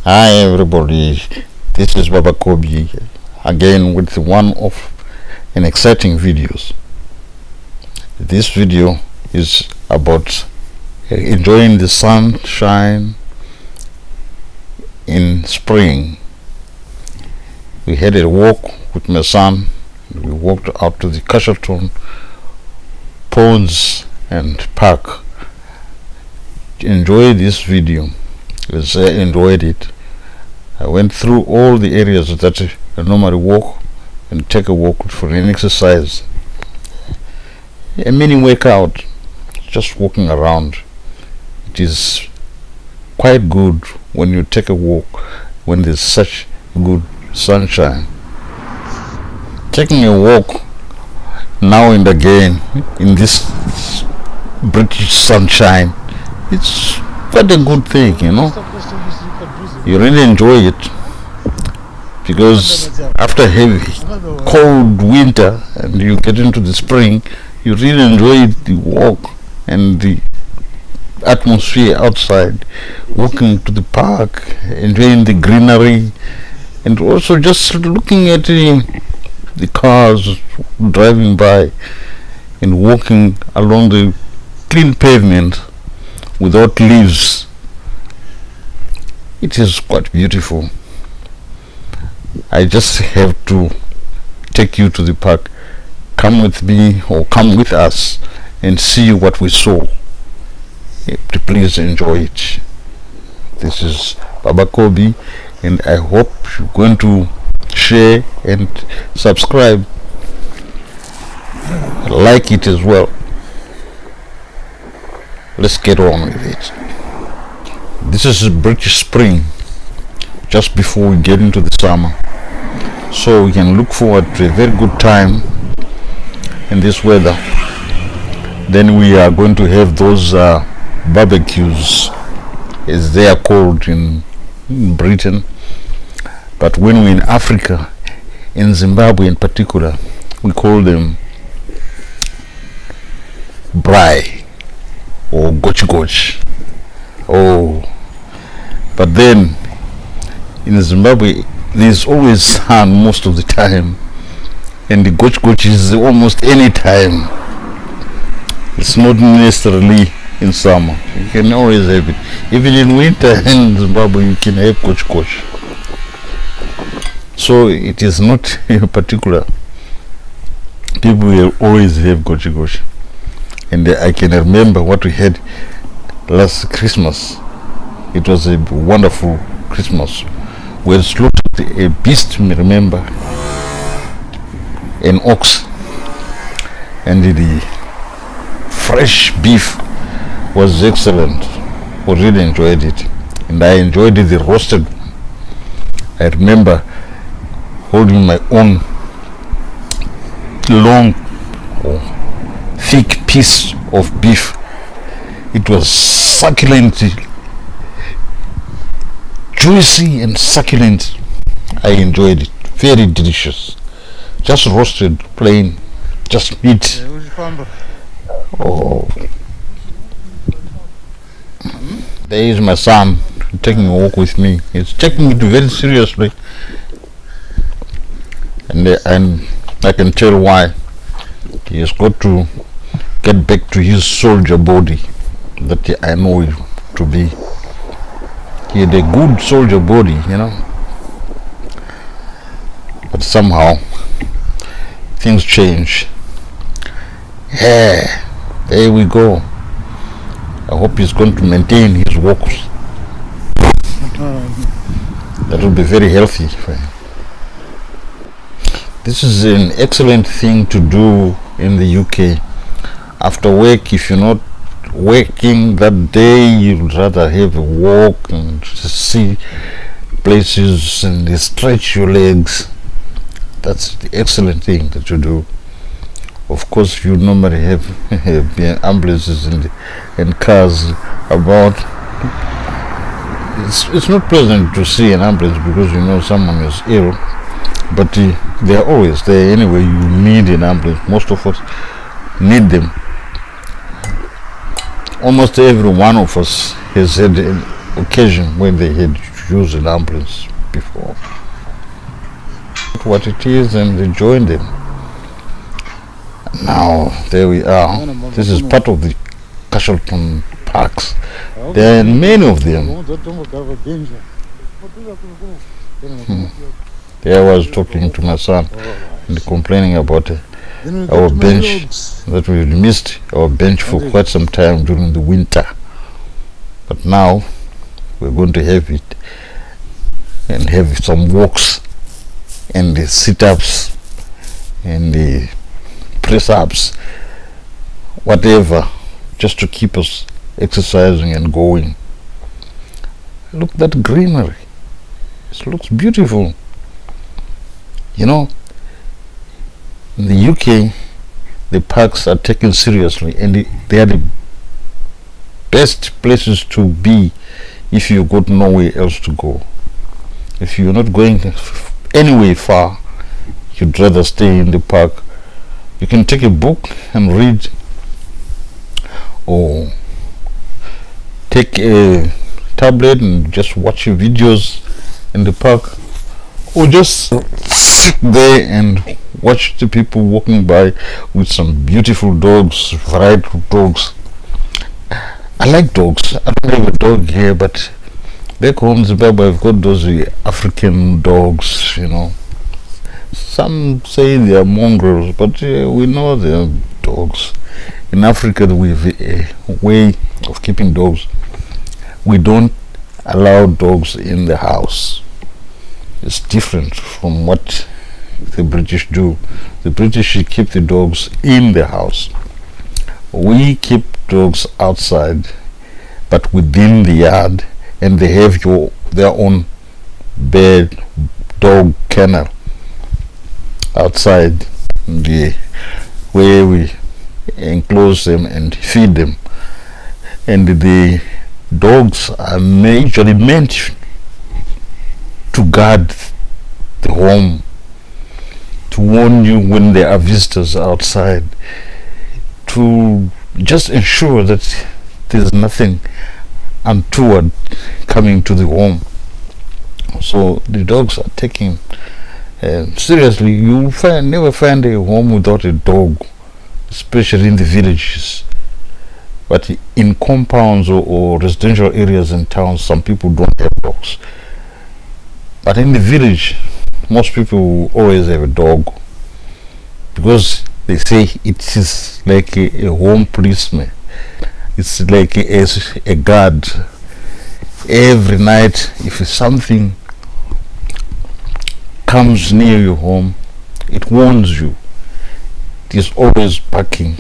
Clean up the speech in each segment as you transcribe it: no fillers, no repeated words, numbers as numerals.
Hi everybody, this is Baba Kobi again with one of an exciting videos. This video is about enjoying the sunshine in spring. We had a walk with my son. We walked out to the Carshalton Ponds and Park. Enjoy this video because I enjoyed it. I went through all the areas that I normally walk and take a walk for an exercise, a mini workout, just walking around. It is quite good when you take a walk when there's such good sunshine. Taking a walk now and again in this British sunshine, it's quite a good thing, you know. You really enjoy it because after heavy cold winter and you get into the spring, you really enjoy the walk and the atmosphere outside, walking to the park, enjoying the greenery, and also just looking at the cars driving by and walking along the clean pavement without leaves. It is quite beautiful. I just have to take you to the park. Come with me or come with us and see what we saw. Please enjoy it. This is Baba Kobi, and I hope you're going to share and subscribe. Like it as well. Let's get on with it. This is British spring, just before we get into the summer, so we can look forward to a very good time in this weather. Then we are going to have those barbecues, as they are called in Britain, but when we're in Africa, in Zimbabwe in particular, we call them braai or gochi. But then in Zimbabwe there's always sun most of the time, and the gochi is almost any time. It's not necessarily in summer. You can always have it. Even in winter in Zimbabwe you can have gochi. So it is not particular. People will always have gochi. And I can remember what we had last Christmas. It was a wonderful Christmas. We slaughtered a beast, remember, an ox, and the fresh beef was excellent. We really enjoyed it, and I enjoyed the roasted. I remember holding my own long or thick piece of beef. It was succulent, juicy and succulent. I enjoyed it. Very delicious. Just roasted, plain, just meat. Oh. There is my son taking a walk with me. He's taking it very seriously, and I can tell why. He has got to get back to his soldier body that I know him to be. He had a good soldier body, you know, but somehow things change. Yeah, there we go. I hope he's going to maintain his walks. That will be very healthy for him. This is an excellent thing to do in the UK. After work, if you're not working that day, you'd rather have a walk and see places and stretch your legs. That's the excellent thing that you do. Of course, you normally have ambulances and cars about. It's not pleasant to see an ambulance because you know someone is ill, but they are always there anyway. You need an ambulance. Most of us need them. Almost every one of us has had an occasion when they had use an ambulance before. What it is, and they joined them. Now there we are. This is part of the Carshalton Parks. There are many of them. There I was talking to my son and complaining about our bench, that we missed our bench for quite some time during the winter. But now we're going to have it and have some walks and the sit-ups and the press-ups, whatever, just to keep us exercising and going. Look at that greenery. It looks beautiful. You know, in the UK, the parks are taken seriously, and they are the best places to be if you got nowhere else to go. If you're not going anywhere far, you'd rather stay in the park. You can take a book and read, or take a tablet and just watch your videos in the park, or just sit there and watch the people walking by with some beautiful dogs, variety of dogs. I like dogs. I don't have a dog here, but back home in Zimbabwe I've got those African dogs, you know. Some say they are mongrels, but we know they are dogs. In Africa we have a way of keeping dogs. We don't allow dogs in the house. It's different from what the British do. The British keep the dogs in the house. We keep dogs outside, but within the yard, and they have their own bed, dog kennel outside, where we enclose them and feed them. And the dogs are usually meant to guard the home, to warn you when there are visitors outside, to just ensure that there's nothing untoward coming to the home. So the dogs are taken seriously. You'll never find a home without a dog, especially in the villages. But in compounds or residential areas in towns, some people don't have dogs. But in the village, most people will always have a dog, because they say it is like a home policeman. It's like a guard. Every night, if something comes near your home, it warns you. It is always barking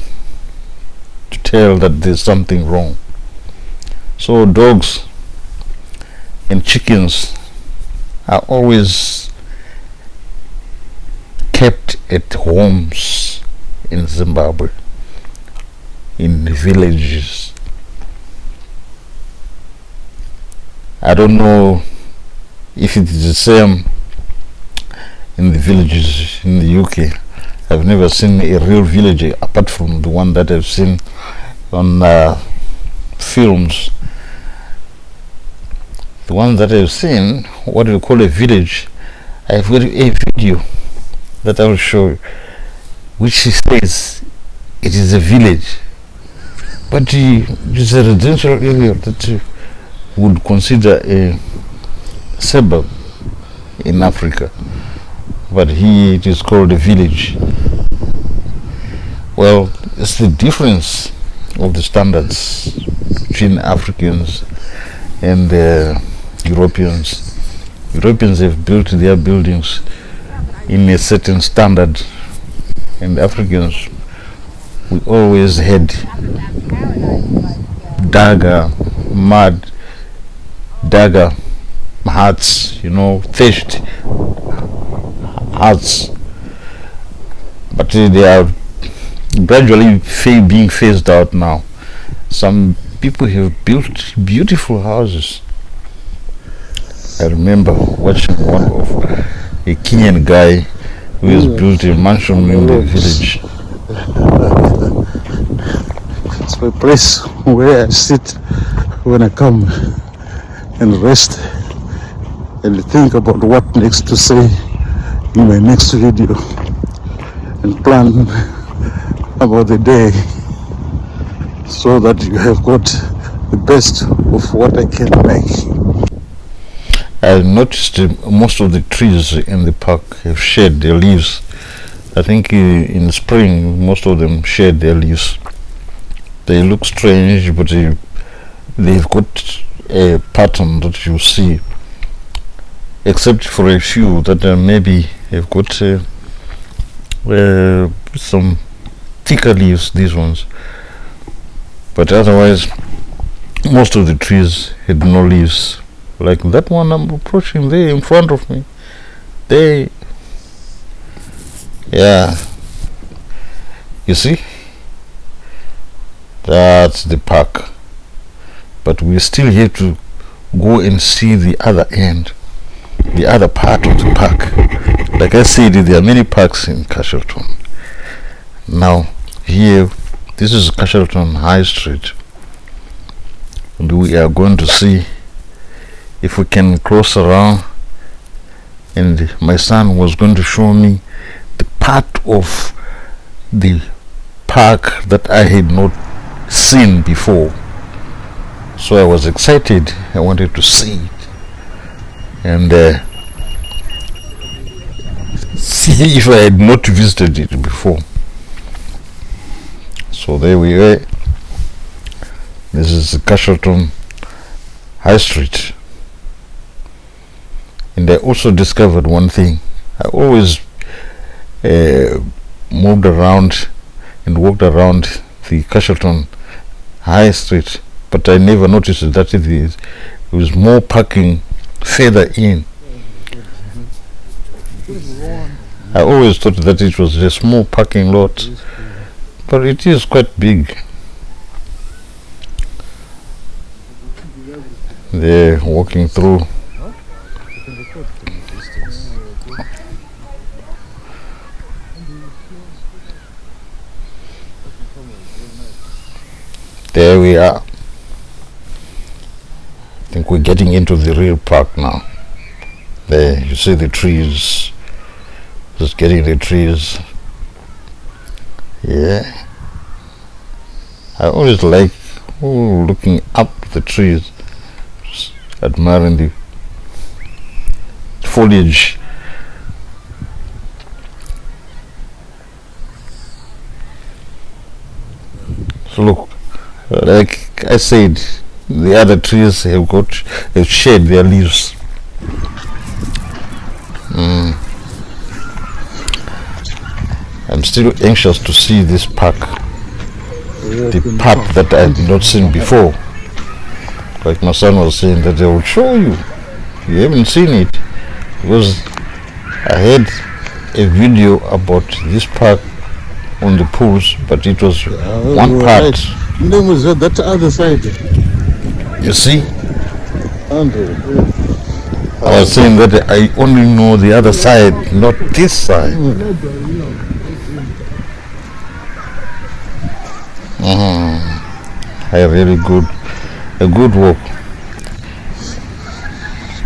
to tell that there's something wrong. So dogs and chickens are always kept at homes in Zimbabwe, in the villages. I don't know if it is the same in the villages in the UK. I've never seen a real villager apart from the one that I've seen on films. The one that I've seen, what we call a village, I've got a video that I will show you, which says it is a village, but it is a residential area that you would consider a suburb in Africa, but here it is called a village. Well, it's the difference of the standards between Africans and Europeans. Europeans have built their buildings in a certain standard, and Africans, we always had dagger huts, thatched huts, but they are gradually being phased out now. Some people have built beautiful houses. I remember watching one of a Kenyan guy who has built a mansion in the village. It's my place where I sit when I come and rest and think about what next to say in my next video and plan about the day so that you have got the best of what I can make. I noticed most of the trees in the park have shed their leaves. I think in spring most of them shed their leaves. They look strange, but they've got a pattern that you see, except for a few that maybe have got some thicker leaves, these ones. But otherwise, most of the trees had no leaves. Like that one I'm approaching there in front of me. Yeah. You see? That's the park. But we still have to go and see the other end, the other part of the park. Like I said, there are many parks in Carshalton. Now, here, this is Carshalton High Street. And we are going to see if we can cross around. And my son was going to show me the part of the park that I had not seen before. So I was excited. I wanted to see it and see if I had not visited it before. So there we are. This is Carshalton High Street. And I also discovered one thing. I always moved around and walked around the Carshalton High Street, but I never noticed that there was more parking further in. I always thought that it was a small parking lot, but it is quite big. They're walking through. There we are. I think we're getting into the real park now. There, you see the trees. Just getting the trees. Yeah. I always like looking up the trees, just admiring the foliage. So look, like I said, the other trees have shed their leaves. I'm still anxious to see this park, the part that I had not seen before. Like my son was saying, that they will show you. You haven't seen it, because I had a video about this park on the pools, but it was one part. Right. Then was that other side. You see? I was saying that I only know the other side, not this side. A really good walk.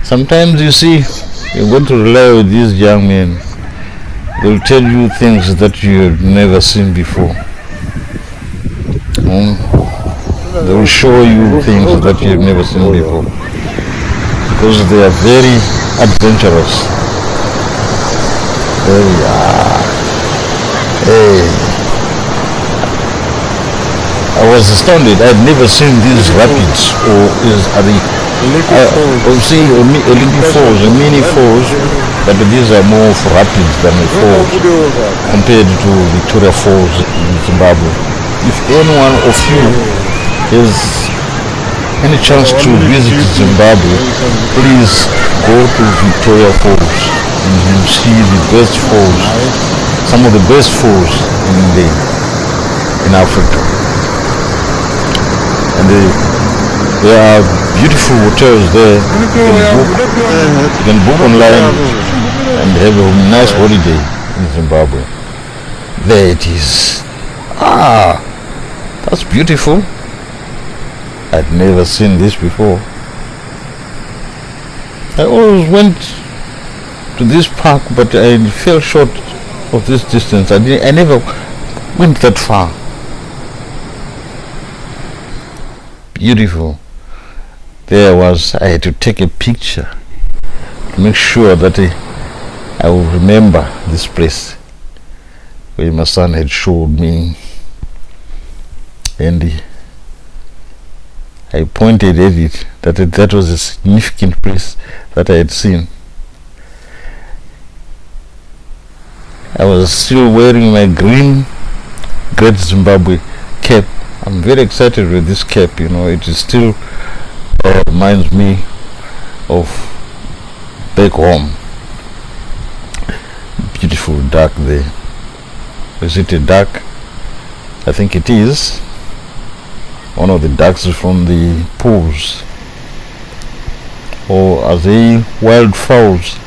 Sometimes you see, you're going to rely with these young men. They'll tell you things that you have never seen before. They will show you things that you have never seen before, because they are very adventurous. There we are. Hey. I was astounded. I had never seen these rapids, or I've seen Olympic falls, mini falls, but these are more of rapids than a falls compared to Victoria Falls in Zimbabwe. If any one of you has any chance to visit Zimbabwe, please go to Victoria Falls and you see the best falls, some of the best falls in Africa. And there are beautiful hotels there. You can book online and have a nice holiday in Zimbabwe. There it is. That's beautiful. I'd never seen this before. I always went to this park, but I fell short of this distance. I never went that far. Beautiful. There I had to take a picture to make sure that I will remember this place where my son had showed me, and I pointed at it that was a significant place that I had seen. I was still wearing my green Great Zimbabwe cap. I'm very excited with this cap, it is still reminds me of back home. Beautiful duck there. Is it a duck? I think it is. One of the ducks from the pools. Or are they wild fowls?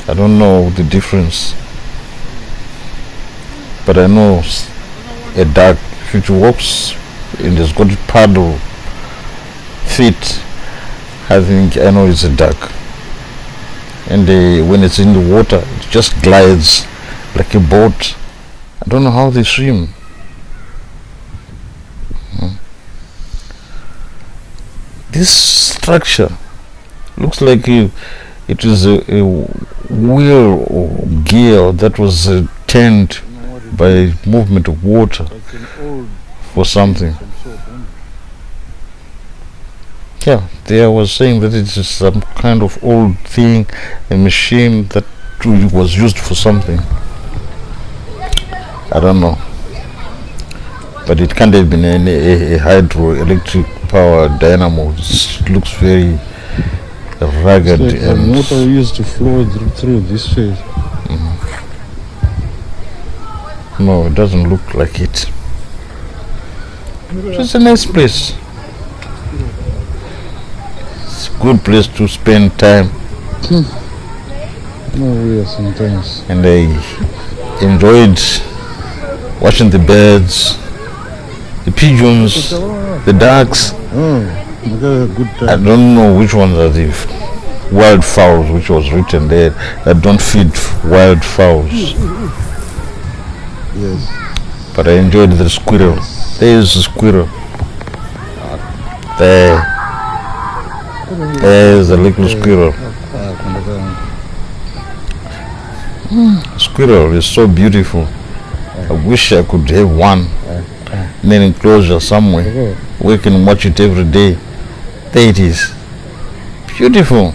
I don't know the difference. But I know a duck, if it walks and has got paddle feet, I know it's a duck. And when it's in the water, it just glides like a boat. I don't know how they swim. This structure looks like it is a wheel or gear that was turned by movement of water for something. Yeah, there was saying that it is some kind of old thing, a machine that was used for something. I don't know, but it can't have been a hydroelectric power dynamo. It looks very rugged, like and water used to flow through this phase. No, it doesn't look like it. It's a nice place. It's a good place to spend time. No, we are sometimes. And I enjoyed watching the birds, the pigeons, the ducks. We got a good time. I don't know which ones are the wild fowls, which was written there, that don't feed wild fowls. Yes. But I enjoyed the squirrel. There is a squirrel. There's a little squirrel. Squirrel is so beautiful. I wish I could have one in an enclosure somewhere. We can watch it every day. There it is. Beautiful.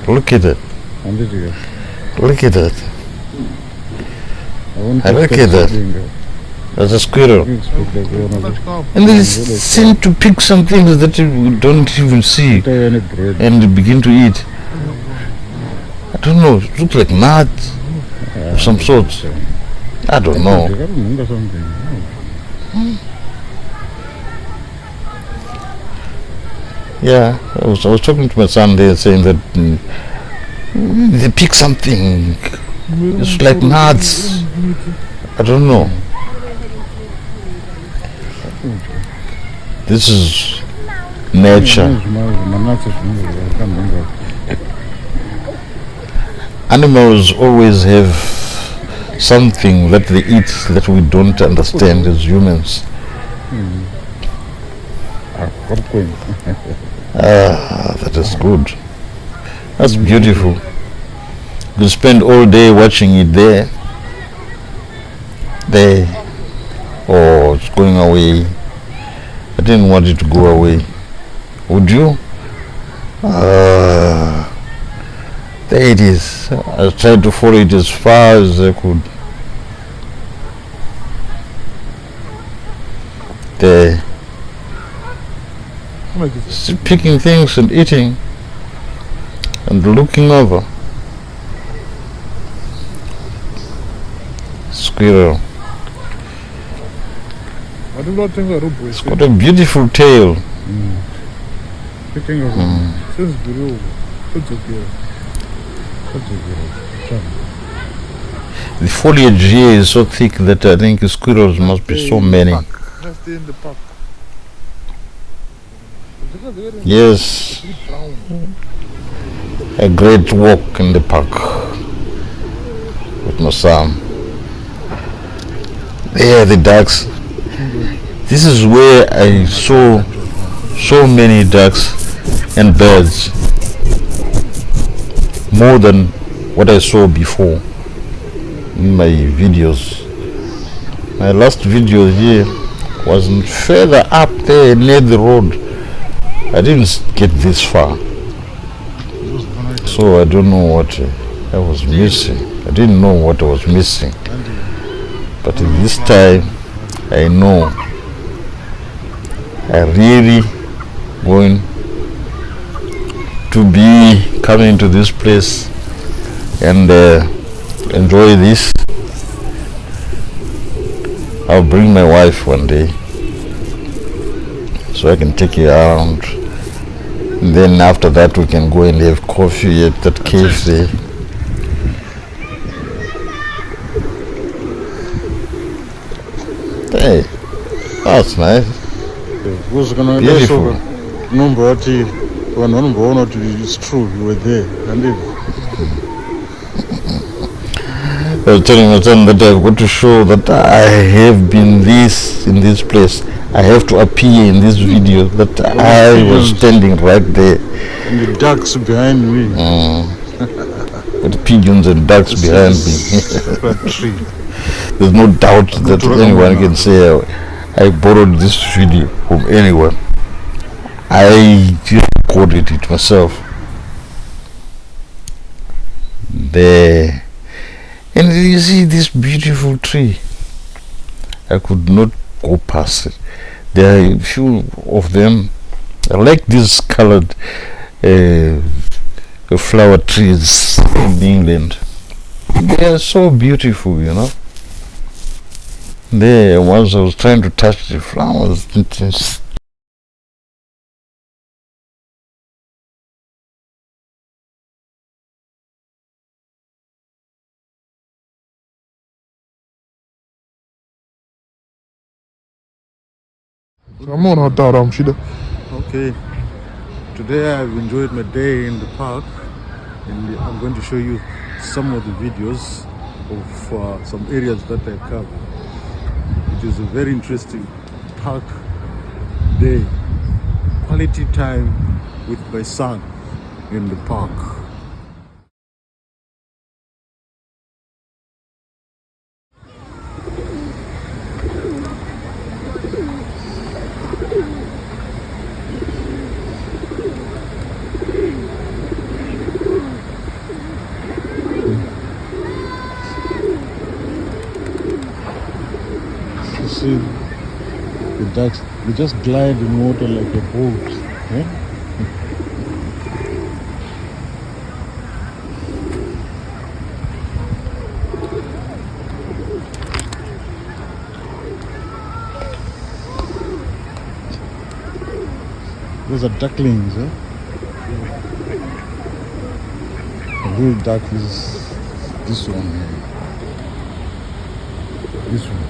Look at it. Look at it. I look at that. There's a squirrel. And they seem to pick some things that you don't even see and begin to eat. I don't know. It looks like nuts of some sort. I don't know. Yeah, I was talking to my son there saying that they pick something. It's like nuts. I don't know. This is nature. Animals always have something that they eat that we don't understand as humans. That is good. That's beautiful. You spend all day watching it there. Oh, it's going away. I didn't want it to go away. Would you? There it is. I tried to follow it as far as I could. There. Picking things and eating and looking over. Squirrel. It's got a beautiful tail. The foliage here is so thick that I think squirrels must be so many. Yes, a great walk in the park with my son. There, the ducks. This is where I saw so many ducks and birds, more than what I saw before in my videos. My last video here was further up there near the road. I didn't get this far, so I don't know what I was missing. I didn't know what I was missing, but this time I know. I really going to be coming to this place and enjoy this. I'll bring my wife one day so I can take her around. And then after that we can go and have coffee at that cafe. Hey, that's nice. Beautiful. It's true, you were there. I was telling my son that I've got to show that I have been in this place. I have to appear in this video that I was standing right there. And the ducks behind me. With pigeons and ducks behind me. There's no doubt that anyone can say I borrowed this video from anyone. I just recorded it myself. There. And you see this beautiful tree. I could not go past it. There are a few of them. I like these colored flower trees in England. They are so beautiful, you know. There, once I was trying to touch the flowers, Okay, today I've enjoyed my day in the park, and I'm going to show you some of the videos of some areas that I've covered. It is a very interesting park day, quality time with my son in the park. You see the ducks, they just glide in water like a boat. Eh? Those are ducklings, huh? The real duck is this one here. This one.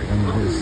And this.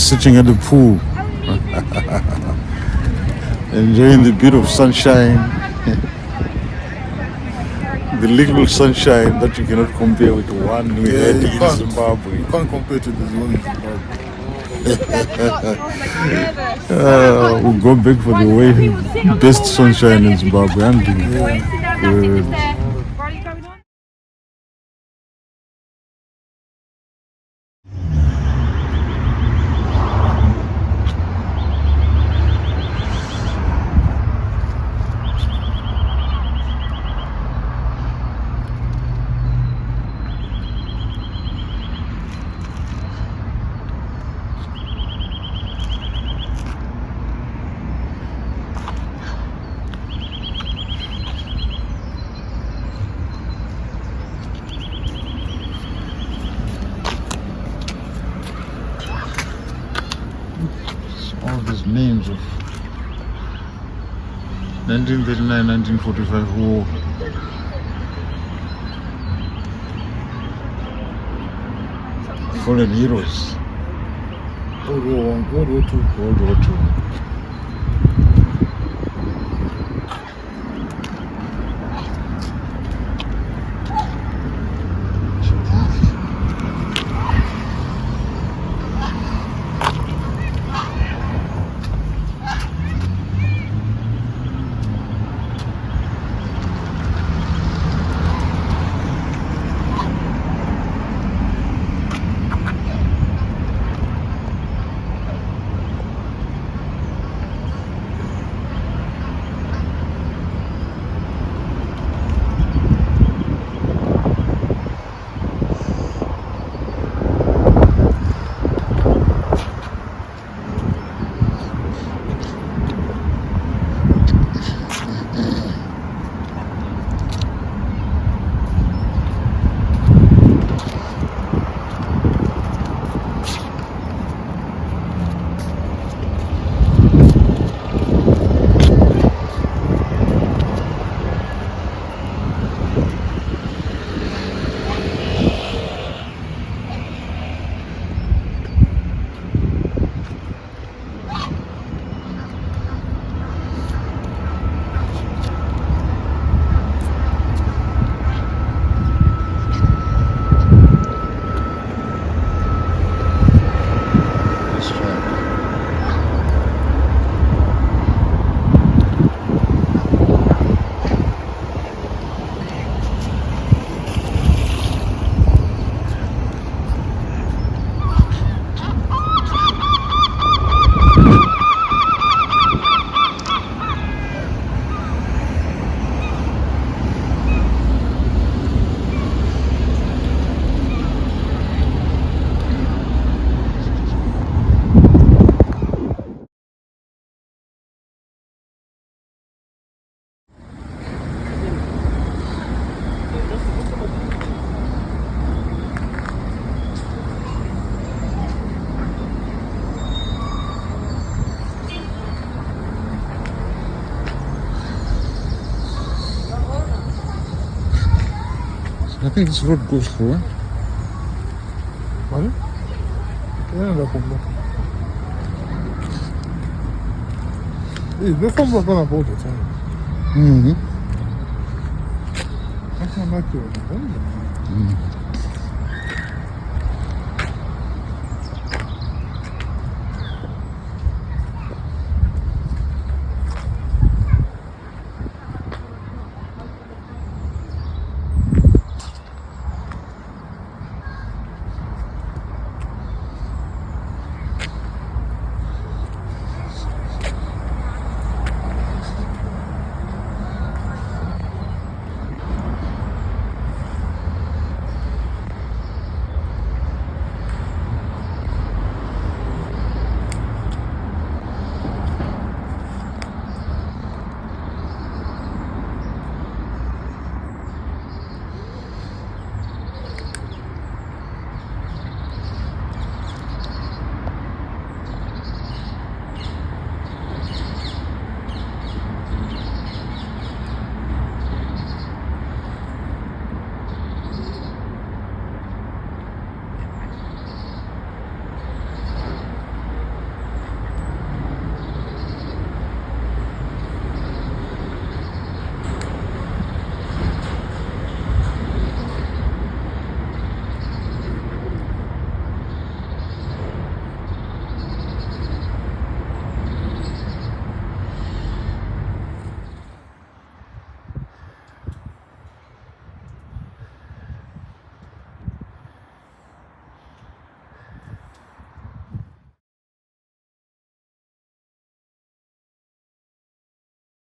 sitting at the pool, enjoying the bit of sunshine, the little sunshine that you cannot compare with the one we had in Zimbabwe. You can't compare to this one in Zimbabwe. We'll go back for the best sunshine in Zimbabwe. I'm doing all these names of 1939-1945 war. Fallen heroes. World War I, World War II. World War II. I think this road goes through, eh? Pardon? Yeah, that's from there. Hey, they're from Rock all the time. Mm-hmm. That's not like you.